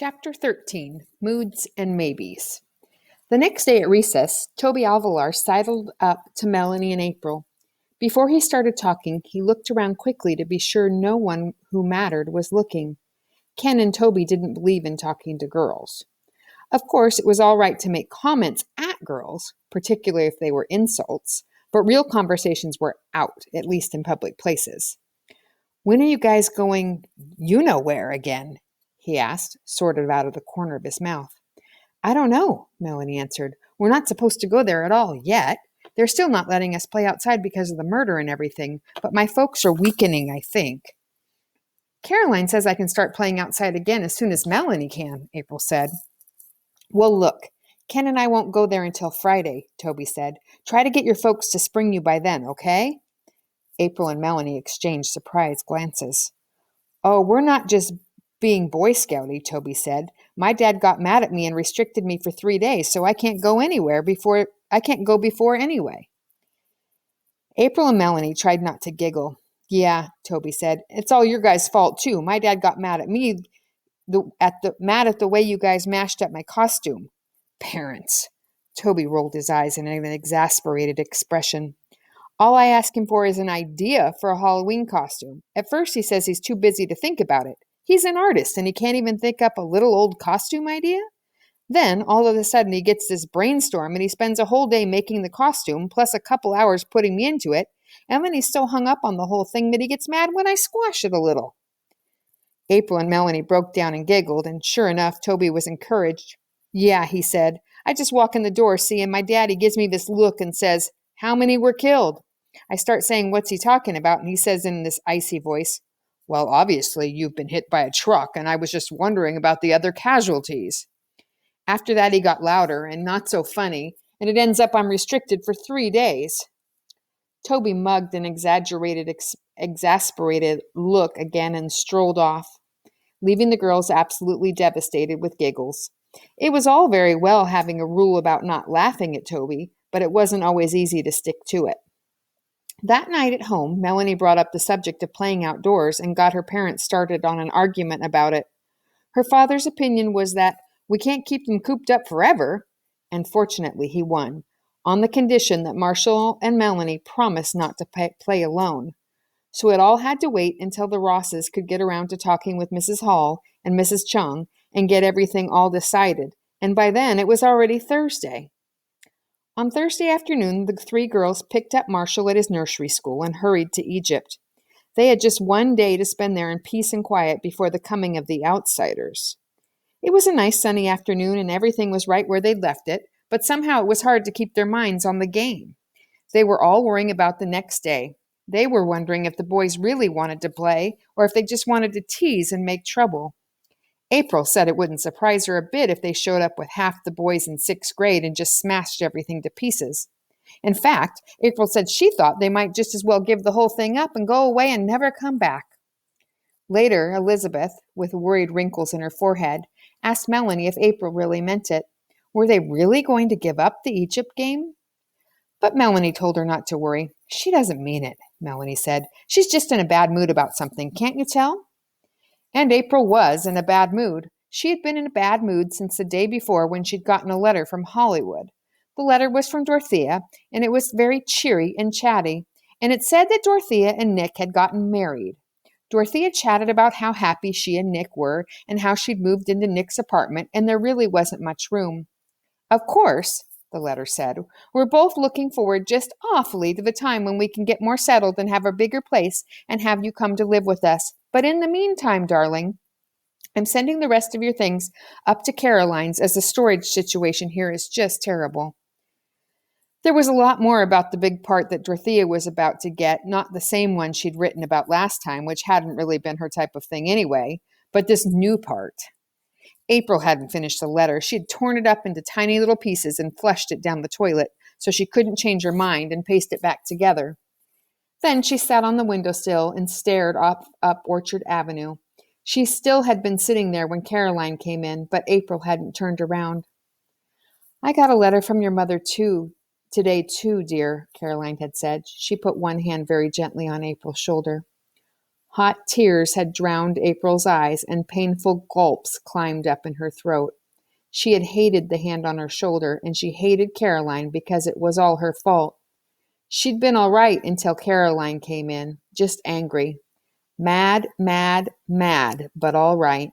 Chapter 13, Moods and Maybes. The next day at recess, Toby Alvalar sidled up to Melanie and April. Before he started talking, he looked around quickly to be sure no one who mattered was looking. Ken and Toby didn't believe in talking to girls. Of course, it was all right to make comments at girls, particularly if they were insults, but real conversations were out, at least in public places. "When are you guys going you-know-where again?" he asked, sort of out of the corner of his mouth. "I don't know," Melanie answered. "We're not supposed to go there at all yet. They're still not letting us play outside because of the murder and everything, but my folks are weakening, I think." "Caroline says I can start playing outside again as soon as Melanie can," April said. "Well, look, Ken and I won't go there until Friday," Toby said. "Try to get your folks to spring you by then, okay?" April and Melanie exchanged surprised glances. "Oh, we're not just being Boy Scouty," Toby said. "My dad got mad at me and restricted me for 3 days, so I can't go before anyway." April and Melanie tried not to giggle. "Yeah," Toby said. "It's all your guys' fault too. My dad got mad at me mad at the way you guys mashed up my costume." "Parents." Toby rolled his eyes in an exasperated expression. "All I ask him for is an idea for a Halloween costume. At first he says he's too busy to think about it. He's an artist and he can't even think up a little old costume idea? Then, all of a sudden, he gets this brainstorm and he spends a whole day making the costume, plus a couple hours putting me into it, and then he's so hung up on the whole thing that he gets mad when I squash it a little." April and Melanie broke down and giggled, and sure enough, Toby was encouraged. "Yeah," he said. "I just walk in the door, see, and my daddy gives me this look and says, 'How many were killed?' I start saying, 'What's he talking about?' And he says in this icy voice, 'Well, obviously, you've been hit by a truck, and I was just wondering about the other casualties.' After that, he got louder and not so funny, and it ends up I'm restricted for 3 days." Toby mugged an exasperated look again and strolled off, leaving the girls absolutely devastated with giggles. It was all very well having a rule about not laughing at Toby, but it wasn't always easy to stick to it. That night at home, Melanie brought up the subject of playing outdoors and got her parents started on an argument about it. Her father's opinion was that we can't keep them cooped up forever, and fortunately he won, on the condition that Marshall and Melanie promised not to play alone. So it all had to wait until the Rosses could get around to talking with Mrs. Hall and Mrs. Chung and get everything all decided, and by then it was already Thursday. On Thursday afternoon, the 3 girls picked up Marshall at his nursery school and hurried to Egypt. They had just 1 day to spend there in peace and quiet before the coming of the outsiders. It was a nice sunny afternoon and everything was right where they'd left it, but somehow it was hard to keep their minds on the game. They were all worrying about the next day. They were wondering if the boys really wanted to play or if they just wanted to tease and make trouble. April said it wouldn't surprise her a bit if they showed up with half the boys in 6th grade and just smashed everything to pieces. In fact, April said she thought they might just as well give the whole thing up and go away and never come back. Later, Elizabeth, with worried wrinkles in her forehead, asked Melanie if April really meant it. Were they really going to give up the Egypt game? But Melanie told her not to worry. "She doesn't mean it," Melanie said. "She's just in a bad mood about something, can't you tell?" And April was in a bad mood. She had been in a bad mood since the day before when she'd gotten a letter from Hollywood. The letter was from Dorothea, and it was very cheery and chatty, and it said that Dorothea and Nick had gotten married. Dorothea chatted about how happy she and Nick were and how she'd moved into Nick's apartment and there really wasn't much room. "Of course," the letter said, "we're both looking forward just awfully to the time when we can get more settled and have a bigger place and have you come to live with us. But in the meantime, darling, I'm sending the rest of your things up to Caroline's as the storage situation here is just terrible." There was a lot more about the big part that Dorothea was about to get, not the same one she'd written about last time, which hadn't really been her type of thing anyway, but this new part. April hadn't finished the letter. She had torn it up into tiny little pieces and flushed it down the toilet, so she couldn't change her mind and paste it back together. Then she sat on the windowsill and stared up Orchard Avenue. She still had been sitting there when Caroline came in, but April hadn't turned around. "I got a letter from your mother today too, dear," Caroline had said. She put one hand very gently on April's shoulder. Hot tears had drowned April's eyes, and painful gulps climbed up in her throat. She had hated the hand on her shoulder, and she hated Caroline because it was all her fault. She'd been all right until Caroline came in, just angry. Mad, mad, mad, but all right.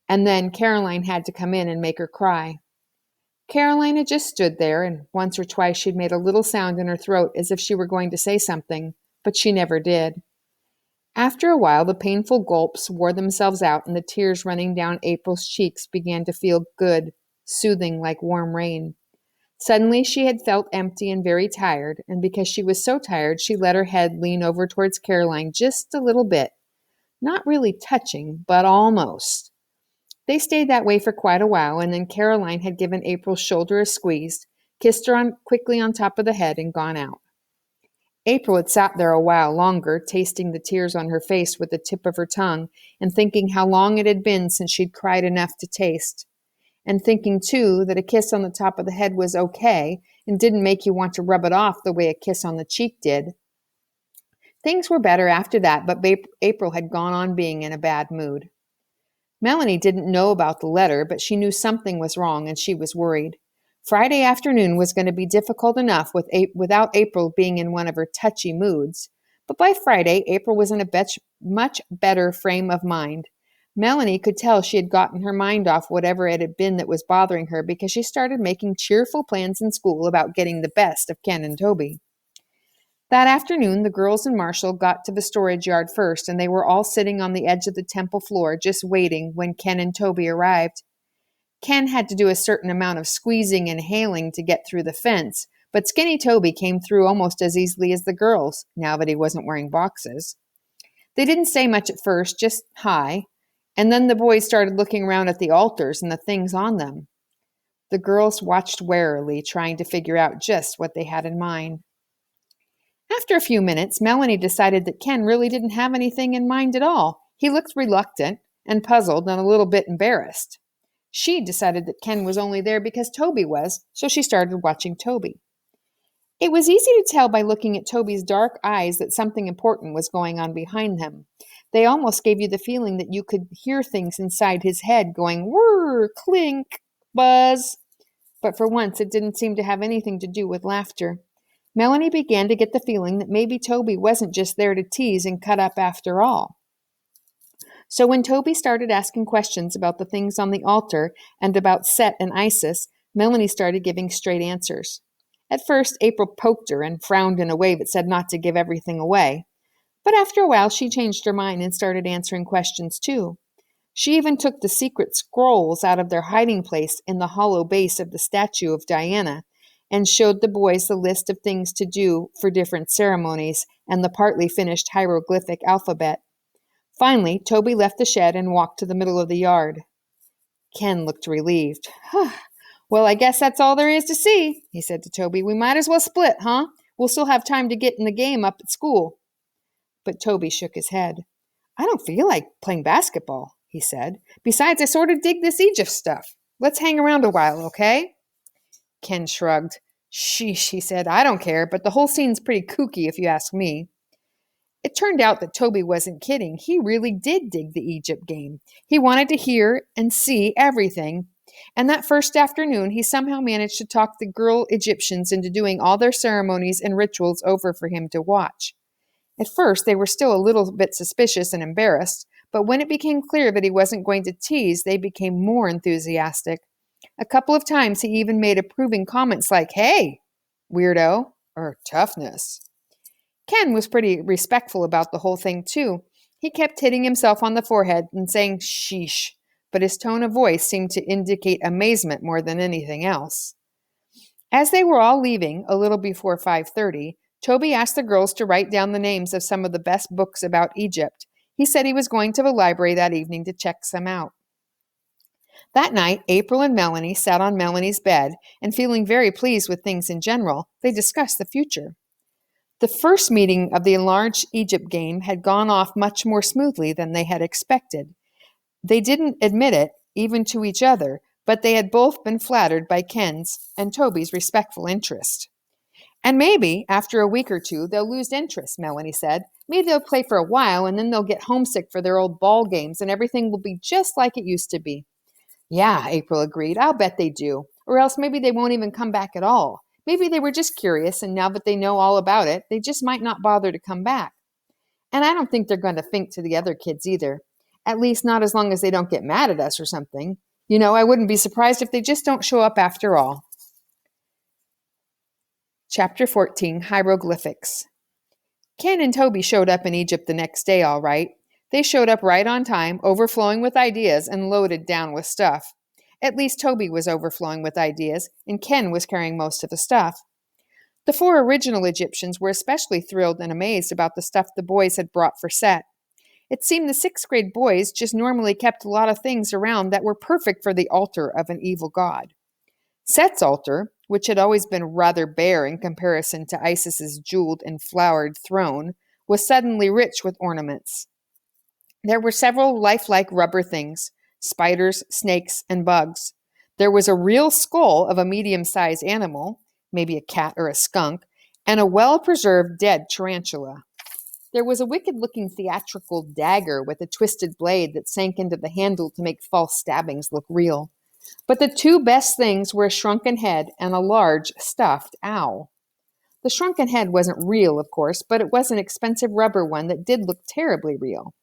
And then Caroline had to come in and make her cry. Caroline had just stood there, and once or twice she'd made a little sound in her throat as if she were going to say something, but she never did. After a while, the painful gulps wore themselves out, and the tears running down April's cheeks began to feel good, soothing like warm rain. Suddenly she had felt empty and very tired, and because she was so tired, she let her head lean over towards Caroline just a little bit. Not really touching, but almost. They stayed that way for quite a while, and then Caroline had given April's shoulder a squeeze, kissed her quickly on top of the head, and gone out. April had sat there a while longer, tasting the tears on her face with the tip of her tongue, and thinking how long it had been since she'd cried enough to taste. And thinking, too, that a kiss on the top of the head was okay and didn't make you want to rub it off the way a kiss on the cheek did. Things were better after that, but April had gone on being in a bad mood. Melanie didn't know about the letter, but she knew something was wrong, and she was worried. Friday afternoon was going to be difficult enough without April being in one of her touchy moods. But by Friday, April was in a much better frame of mind. Melanie could tell she had gotten her mind off whatever it had been that was bothering her because she started making cheerful plans in school about getting the best of Ken and Toby. That afternoon, the girls and Marshall got to the storage yard first, and they were all sitting on the edge of the temple floor just waiting when Ken and Toby arrived. Ken had to do a certain amount of squeezing and hailing to get through the fence, but skinny Toby came through almost as easily as the girls, now that he wasn't wearing boxes. They didn't say much at first, just hi, and then the boys started looking around at the altars and the things on them. The girls watched warily, trying to figure out just what they had in mind. After a few minutes, Melanie decided that Ken really didn't have anything in mind at all. He looked reluctant and puzzled and a little bit embarrassed. She decided that Ken was only there because Toby was, so she started watching Toby. It was easy to tell by looking at Toby's dark eyes that something important was going on behind them. They almost gave you the feeling that you could hear things inside his head going whir, clink, buzz. But for once, it didn't seem to have anything to do with laughter. Melanie began to get the feeling that maybe Toby wasn't just there to tease and cut up after all. So when Toby started asking questions about the things on the altar and about Set and Isis, Melanie started giving straight answers. At first, April poked her and frowned in a way that said not to give everything away. But after a while, she changed her mind and started answering questions too. She even took the secret scrolls out of their hiding place in the hollow base of the statue of Diana and showed the boys the list of things to do for different ceremonies and the partly finished hieroglyphic alphabet. Finally, Toby left the shed and walked to the middle of the yard. Ken looked relieved. Well, I guess that's all there is to see, he said to Toby. We might as well split, huh? We'll still have time to get in the game up at school. But Toby shook his head. I don't feel like playing basketball, he said. Besides, I sort of dig this Egypt stuff. Let's hang around a while, okay? Ken shrugged. Sheesh, he said. I don't care, but the whole scene's pretty kooky if you ask me. It turned out that Toby wasn't kidding. He really did dig the Egypt game. He wanted to hear and see everything. And that first afternoon, he somehow managed to talk the girl Egyptians into doing all their ceremonies and rituals over for him to watch. At first, they were still a little bit suspicious and embarrassed, but when it became clear that he wasn't going to tease, they became more enthusiastic. A couple of times, he even made approving comments like, hey, weirdo, or toughness. Ken was pretty respectful about the whole thing, too. He kept hitting himself on the forehead and saying, sheesh, but his tone of voice seemed to indicate amazement more than anything else. As they were all leaving, a little before 5:30, Toby asked the girls to write down the names of some of the best books about Egypt. He said he was going to the library that evening to check some out. That night, April and Melanie sat on Melanie's bed, and feeling very pleased with things in general, they discussed the future. The first meeting of the enlarged Egypt game had gone off much more smoothly than they had expected. They didn't admit it, even to each other, but they had both been flattered by Ken's and Toby's respectful interest. And maybe, after a week or two, they'll lose interest, Melanie said. Maybe they'll play for a while and then they'll get homesick for their old ball games and everything will be just like it used to be. Yeah, April agreed. I'll bet they do. Or else maybe they won't even come back at all. Maybe they were just curious and now that they know all about it, they just might not bother to come back. And I don't think they're going to think to the other kids either. At least not as long as they don't get mad at us or something. I wouldn't be surprised if they just don't show up after all. Chapter 14, Hieroglyphics. Ken and Toby showed up in Egypt the next day, all right. They showed up right on time, overflowing with ideas and loaded down with stuff. At least Toby was overflowing with ideas, and Ken was carrying most of the stuff. The 4 original Egyptians were especially thrilled and amazed about the stuff the boys had brought for Set. It seemed the 6th grade boys just normally kept a lot of things around that were perfect for the altar of an evil god. Set's altar, which had always been rather bare in comparison to Isis's jeweled and flowered throne, was suddenly rich with ornaments. There were several lifelike rubber things, spiders, snakes, and bugs. There was a real skull of a medium-sized animal, maybe a cat or a skunk, and a well-preserved dead tarantula. There was a wicked-looking theatrical dagger with a twisted blade that sank into the handle to make false stabbings look real. But the 2 best things were a shrunken head and a large, stuffed owl. The shrunken head wasn't real, of course, but it was an expensive rubber one that did look terribly real.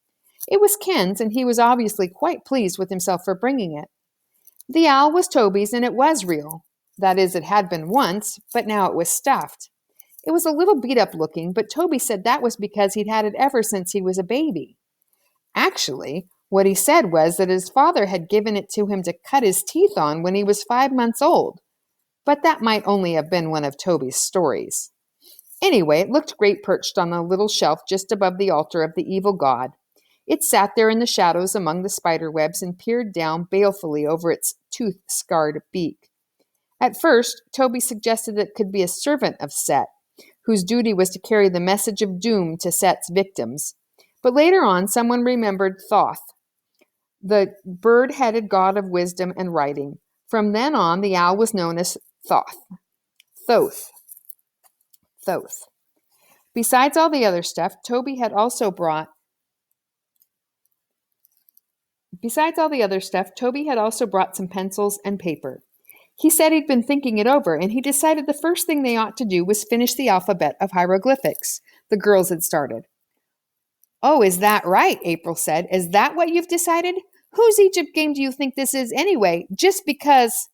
It was Ken's, and he was obviously quite pleased with himself for bringing it. The owl was Toby's, and it was real. That is, it had been once, but now it was stuffed. It was a little beat-up looking, but Toby said that was because he'd had it ever since he was a baby. Actually, what he said was that his father had given it to him to cut his teeth on when he was 5 months old. But that might only have been one of Toby's stories. Anyway, it looked great perched on a little shelf just above the altar of the evil god. It sat there in the shadows among the spider webs and peered down balefully over its tooth-scarred beak. At first, Toby suggested it could be a servant of Set, whose duty was to carry the message of doom to Set's victims. But later on, someone remembered Thoth, the bird-headed god of wisdom and writing. From then on, the owl was known as Thoth. Thoth. Besides all the other stuff, Toby had also brought some pencils and paper. He said he'd been thinking it over, and he decided the first thing they ought to do was finish the alphabet of hieroglyphics the girls had started. Oh, is that right? April said. Is that what you've decided? Whose Egypt game do you think this is anyway? Just because...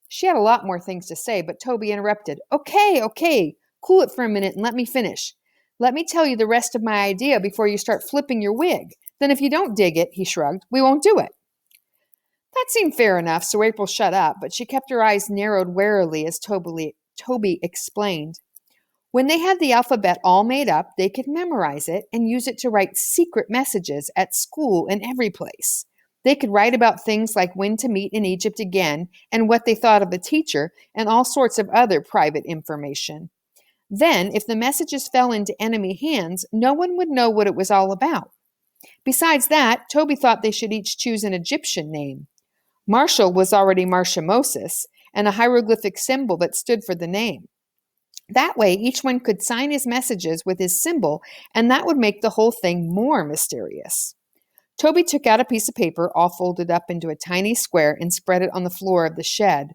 She had a lot more things to say, but Toby interrupted. Okay. Cool it for a minute and let me finish. Let me tell you the rest of my idea before you start flipping your wig. Then if you don't dig it, he shrugged, we won't do it. That seemed fair enough, so April shut up, but she kept her eyes narrowed warily as Toby explained. When they had the alphabet all made up, they could memorize it and use it to write secret messages at school and every place. They could write about things like when to meet in Egypt again and what they thought of the teacher and all sorts of other private information. Then, if the messages fell into enemy hands, no one would know what it was all about. Besides that, Toby thought they should each choose an Egyptian name. Marshall was already Marshamosis, and a hieroglyphic symbol that stood for the name. That way, each one could sign his messages with his symbol, and that would make the whole thing more mysterious. Toby took out a piece of paper, all folded up into a tiny square, and spread it on the floor of the shed.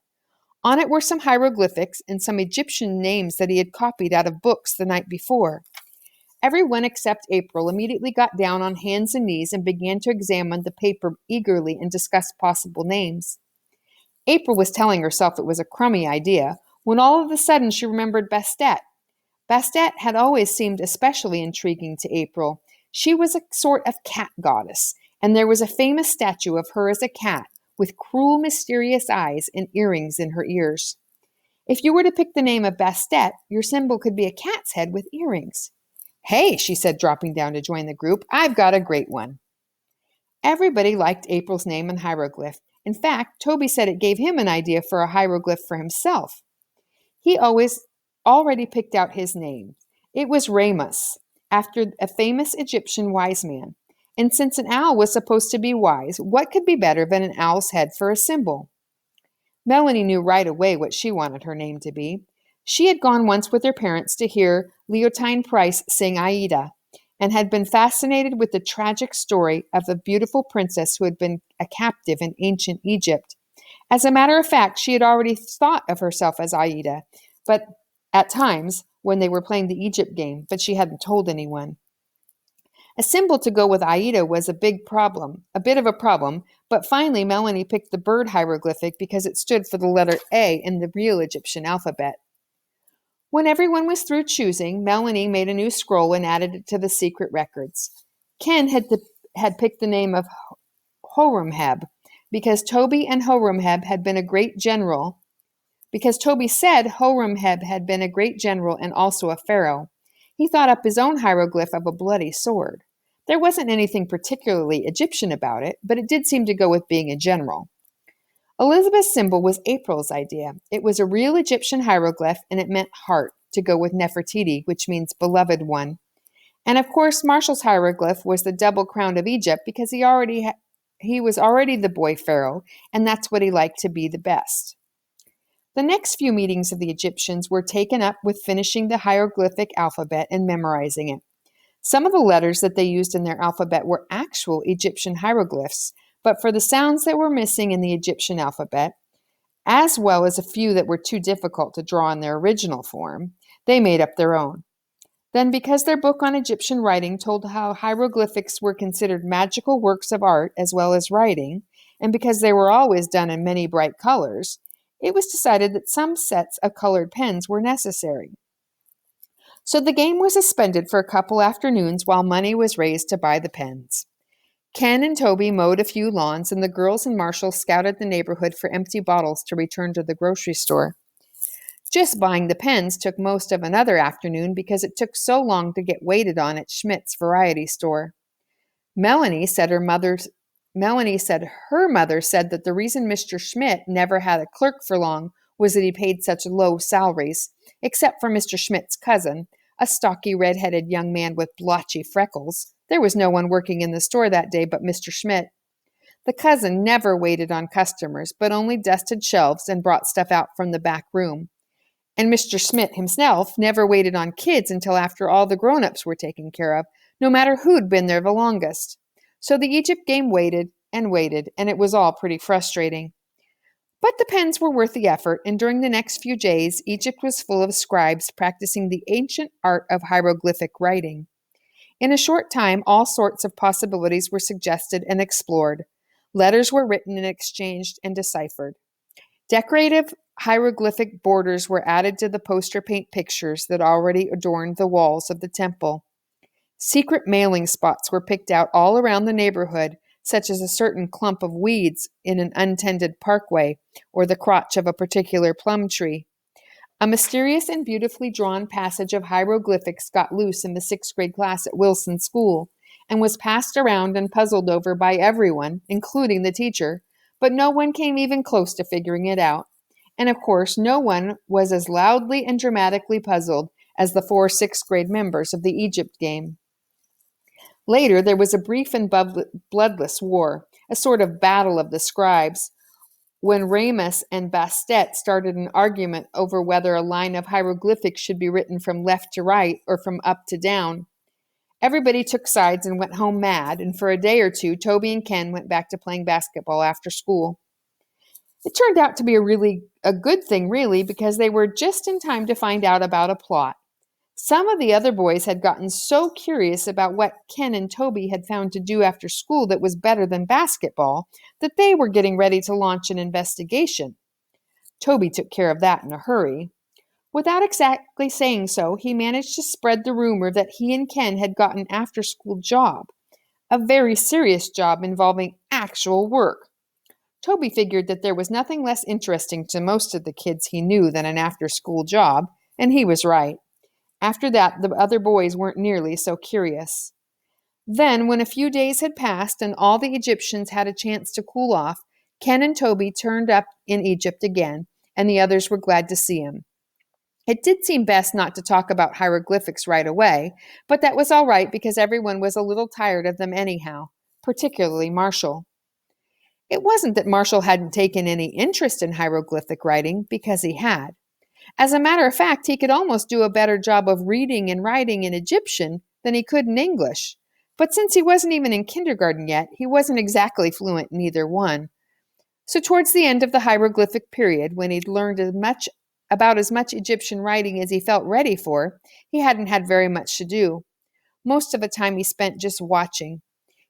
On it were some hieroglyphics and some Egyptian names that he had copied out of books the night before. Everyone except April immediately got down on hands and knees and began to examine the paper eagerly and discuss possible names. April was telling herself it was a crummy idea, when all of a sudden she remembered Bastet. Bastet had always seemed especially intriguing to April. She was a sort of cat goddess, and there was a famous statue of her as a cat, with cruel, mysterious eyes and earrings in her ears. If you were to pick the name of Bastet, your symbol could be a cat's head with earrings. Hey, she said, dropping down to join the group, I've got a great one. Everybody liked April's name and hieroglyph. In fact, Toby said it gave him an idea for a hieroglyph for himself. He already picked out his name. It was Ramus, after a famous Egyptian wise man. And since an owl was supposed to be wise, what could be better than an owl's head for a symbol? Melanie knew right away what she wanted her name to be. She had gone once with her parents to hear Leontine Price sing Aida, and had been fascinated with the tragic story of a beautiful princess who had been a captive in ancient Egypt. As a matter of fact, she had already thought of herself as Aida, but at times when they were playing the Egypt game, but she hadn't told anyone. A symbol to go with Aida was a bit of a problem, but finally Melanie picked the bird hieroglyphic because it stood for the letter A in the real Egyptian alphabet. When everyone was through choosing, Melanie made a new scroll and added it to the secret records. Ken had picked the name of Horemheb because Toby and Horemheb had been a great general. Because Toby said Horemheb had been a great general and also a pharaoh, he thought up his own hieroglyph of a bloody sword. There wasn't anything particularly Egyptian about it, but it did seem to go with being a general. Elizabeth's symbol was April's idea. It was a real Egyptian hieroglyph, and it meant heart, to go with Nefertiti, which means beloved one. And of course, Marshall's hieroglyph was the double crown of Egypt because he was already the boy pharaoh, and that's what he liked to be the best. The next few meetings of the Egyptians were taken up with finishing the hieroglyphic alphabet and memorizing it. Some of the letters that they used in their alphabet were actual Egyptian hieroglyphs, but for the sounds that were missing in the Egyptian alphabet, as well as a few that were too difficult to draw in their original form, they made up their own. Then, because their book on Egyptian writing told how hieroglyphics were considered magical works of art as well as writing, and because they were always done in many bright colors, it was decided that some sets of colored pens were necessary. So the game was suspended for a couple afternoons while money was raised to buy the pens. Ken and Toby mowed a few lawns, and the girls and Marshall scouted the neighborhood for empty bottles to return to the grocery store. Just buying the pens took most of another afternoon because it took so long to get waited on at Schmidt's variety store. Melanie said her mother said that the reason Mr. Schmidt never had a clerk for long was that he paid such low salaries, except for Mr. Schmidt's cousin, a stocky red-headed young man with blotchy freckles. There was no one working in the store that day but Mr. Schmidt. The cousin never waited on customers, but only dusted shelves and brought stuff out from the back room. And Mr. Schmidt himself never waited on kids until after all the grown-ups were taken care of, no matter who'd been there the longest. So the Egypt game waited, and it was all pretty frustrating. But the pens were worth the effort, and during the next few days, Egypt was full of scribes practicing the ancient art of hieroglyphic writing. In a short time, all sorts of possibilities were suggested and explored. Letters were written and exchanged and deciphered. Decorative hieroglyphic borders were added to the poster paint pictures that already adorned the walls of the temple. Secret mailing spots were picked out all around the neighborhood, such as a certain clump of weeds in an untended parkway or the crotch of a particular plum tree. A mysterious and beautifully drawn passage of hieroglyphics got loose in the 6th grade class at Wilson School and was passed around and puzzled over by everyone, including the teacher, but no one came even close to figuring it out. And of course, no one was as loudly and dramatically puzzled as the 4 6th grade members of the Egypt game. Later, there was a brief and bloodless war, a sort of battle of the scribes, when Ramus and Bastet started an argument over whether a line of hieroglyphics should be written from left to right or from up to down. Everybody took sides and went home mad, and for a day or two, Toby and Ken went back to playing basketball after school. It turned out to be a good thing, really, because they were just in time to find out about a plot. Some of the other boys had gotten so curious about what Ken and Toby had found to do after school that was better than basketball that they were getting ready to launch an investigation. Toby took care of that in a hurry. Without exactly saying so, he managed to spread the rumor that he and Ken had gotten an after-school job, a very serious job involving actual work. Toby figured that there was nothing less interesting to most of the kids he knew than an after-school job, and he was right. After that, the other boys weren't nearly so curious. Then, when a few days had passed and all the Egyptians had a chance to cool off, Ken and Toby turned up in Egypt again, and the others were glad to see him. It did seem best not to talk about hieroglyphics right away, but that was all right because everyone was a little tired of them anyhow, particularly Marshall. It wasn't that Marshall hadn't taken any interest in hieroglyphic writing, because he had. As a matter of fact, he could almost do a better job of reading and writing in Egyptian than he could in English. But since he wasn't even in kindergarten yet, he wasn't exactly fluent in either one. So towards the end of the hieroglyphic period, when he'd learned about as much Egyptian writing as he felt ready for, he hadn't had very much to do. Most of the time he spent just watching.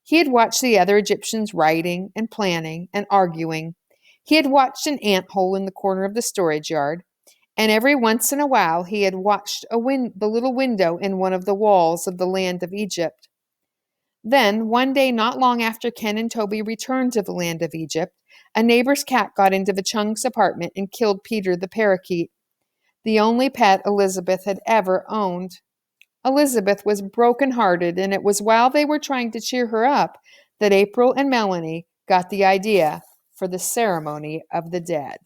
He had watched the other Egyptians writing and planning and arguing. He had watched an ant hole in the corner of the storage yard, and every once in a while he had watched the little window in one of the walls of the land of Egypt. Then, one day not long after Ken and Toby returned to the land of Egypt, a neighbor's cat got into the Chung's apartment and killed Peter the parakeet, the only pet Elizabeth had ever owned. Elizabeth was broken-hearted, and it was while they were trying to cheer her up that April and Melanie got the idea for the ceremony of the dead.